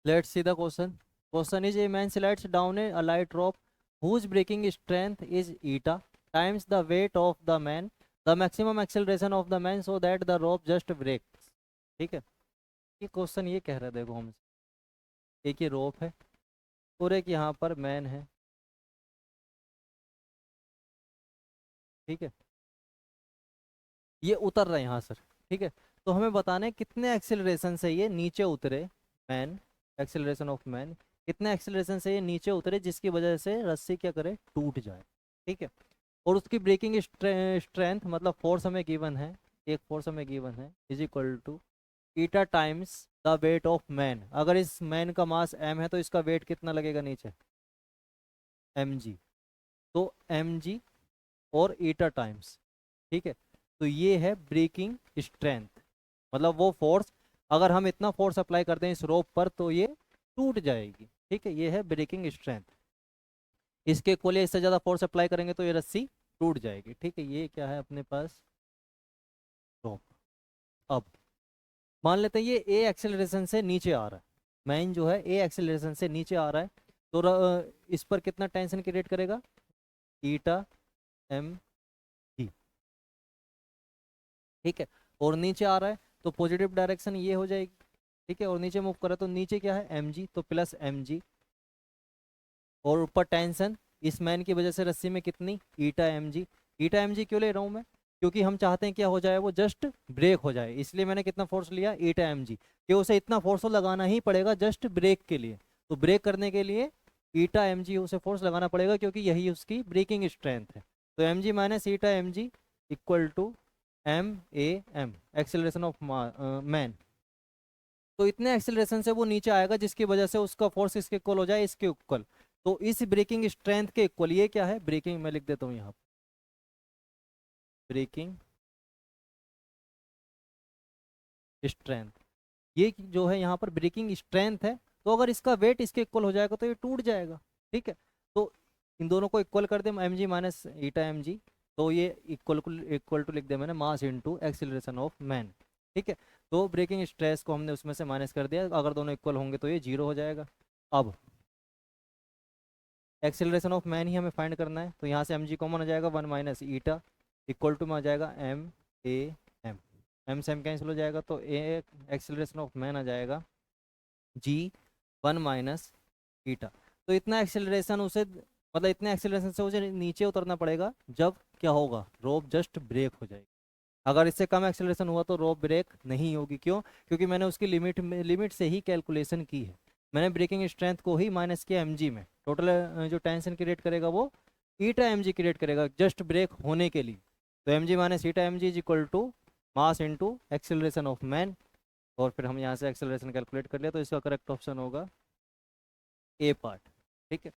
Let's see the question. Question is a man slides down A light rope whose braking strength is eta times the weight of the man, the maximum acceleration of the man so that the rope just breaks। ठीक है, ये question ये कह रहा है, देखो हमसे एक ये रोप है और एक यहाँ पर मैन है। ठीक है, ये उतर रहे हैं यहाँ सर। ठीक है, तो हमें बताना है कितने एक्सेलरेशन से ये नीचे उतरे। मैन, एक्सेलरेशन ऑफ मैन, कितने एक्सेलरेशन से ये नीचे उतरे जिसकी वजह से रस्सी क्या करे, टूट जाए। ठीक है, और उसकी ब्रेकिंग स्ट्रेंथ मतलब फोर्स हमें गिवन है, एक फोर्स हमें गिवन है is equal to eta times the weight of man. अगर इस मैन का मास m है तो इसका वेट कितना लगेगा नीचे, mg। तो mg और ईटा टाइम्स। ठीक है, तो ये है ब्रेकिंग स्ट्रेंथ, मतलब वो फोर्स, अगर हम इतना फोर्स अप्लाई करते हैं इस रोप पर तो ये टूट जाएगी। ठीक है, ये है ब्रेकिंग स्ट्रेंथ। इसके इक्वल इससे ज़्यादा फोर्स अप्लाई करेंगे तो ये रस्सी टूट जाएगी। ठीक है, ये क्या है अपने पास, रोप। अब मान लेते हैं ये ए एक्सेलरेशन से नीचे आ रहा है, मैन जो है ए एक्सेलरेशन से नीचे आ रहा है, तो इस पर कितना टेंशन क्रिएट करेगा, ईटा एम जी। ठीक है, और नीचे आ रहा है तो पॉजिटिव डायरेक्शन ये हो जाएगी। ठीक है, और नीचे मूव कर रहा है तो नीचे क्या है mg, तो प्लस mg। और ऊपर टेंशन इस मैन की वजह से रस्सी में कितनी, ईटा mg। ईटा mg क्यों ले रहा हूँ मैं, क्योंकि हम चाहते हैं क्या हो जाए, वो जस्ट ब्रेक हो जाए, इसलिए मैंने कितना फोर्स लिया, ईटा mg, कि उसे इतना फोर्स तो लगाना ही पड़ेगा जस्ट ब्रेक के लिए। तो ब्रेक करने के लिए ईटा mg उसे फोर्स लगाना पड़ेगा क्योंकि यही उसकी ब्रेकिंग स्ट्रेंथ है। तो mg minus eta mg equal to M A M, acceleration of man. तो इतने एक्सेलरेशन से वो नीचे आएगा जिसकी वजह से उसका फोर्स इसके इक्वल हो जाए, इसके इक्वल। तो इस ब्रेकिंग स्ट्रेंथ के इक्वल ये क्या है, ब्रेकिंग, मैं लिख देता हूँ यहाँ ब्रेकिंग स्ट्रेंथ। ये जो है यहाँ पर ब्रेकिंग स्ट्रेंथ है, तो अगर इसका वेट इसके इक्वल हो जाएगा तो ये टूट जाएगा। ठीक है, तो इन दोनों को इक्वल कर दे, M G minus eta M G, तो ये इक्वल टू लिख दिया मैंने mass into acceleration of man. ठीक है, तो ब्रेकिंग स्ट्रेस को हमने उसमें से माइनस कर दिया, अगर दोनों इक्वल होंगे तो ये जीरो हो जाएगा। अब एक्सेलरेशन ऑफ मैन ही हमें फाइंड करना है, तो यहाँ से एम जी कॉमन हो जाएगा, one minus eta equal to में आ जाएगा एम ए एम, एम से एम कैंसिल हो जाएगा, तो ए एक्सेलरेशन ऑफ मैन आ जाएगा जी वन माइनस ईटा। तो इतना एक्सेलरेशन उसे, मतलब इतने एक्सेलरेशन से उसे नीचे उतरना पड़ेगा जब क्या होगा, रोप जस्ट ब्रेक हो जाएगी। अगर इससे कम एक्सेलरेशन हुआ तो रोप ब्रेक नहीं होगी। क्यों, क्योंकि मैंने उसकी लिमिट से ही कैलकुलेशन की है, मैंने ब्रेकिंग स्ट्रेंथ को ही माइनस किया mg में। टोटल जो टेंशन क्रिएट करेगा वो ईटा mg क्रिएट करेगा जस्ट ब्रेक होने के लिए। तो mg minus eta mg is equal to mass into acceleration of man. और फिर हम यहाँ से एक्सेलरेशन कैलकुलेट कर लिया, तो इसका करेक्ट ऑप्शन होगा ए पार्ट। ठीक है,